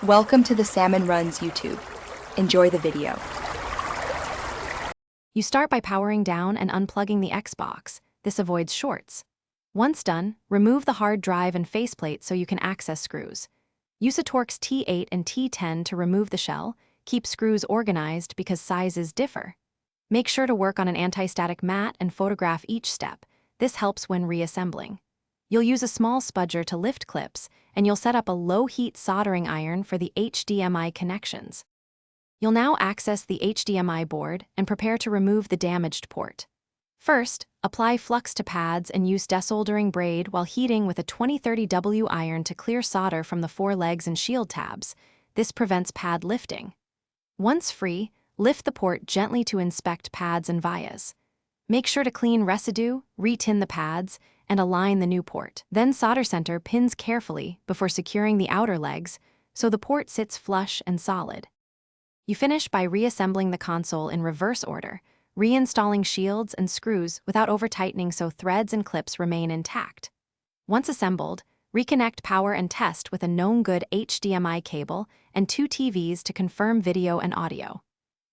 Welcome to the Salmon Runs YouTube. Enjoy the video. You start by powering down and unplugging the Xbox. This avoids shorts. Once done, remove the hard drive and faceplate so you can access screws. Use a Torx T8 and T10 to remove the shell. Keep screws organized because sizes differ. Make sure to work on an anti-static mat and photograph each step. This helps when reassembling. You'll use a small spudger to lift clips, and you'll set up a low-heat soldering iron for the HDMI connections. You'll now access the HDMI board and prepare to remove the damaged port. First, apply flux to pads and use desoldering braid while heating with a 2030W iron to clear solder from the 4 legs and shield tabs. This prevents pad lifting. Once free, lift the port gently to inspect pads and vias. Make sure to clean residue, re-tin the pads, and align the new port. Then solder center pins carefully before securing the outer legs so the port sits flush and solid. You finish by reassembling the console in reverse order, reinstalling shields and screws without over-tightening so threads and clips remain intact. Once assembled, reconnect power and test with a known good HDMI cable and 2 TVs to confirm video and audio.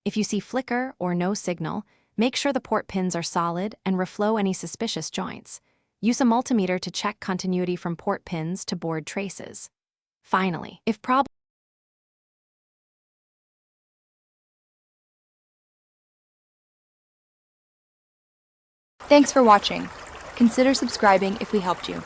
If you see flicker or no signal, make sure the port pins are solid and reflow any suspicious joints. Use a multimeter to check continuity from port pins to board traces. Finally, if Thanks for watching. Consider subscribing if we helped you.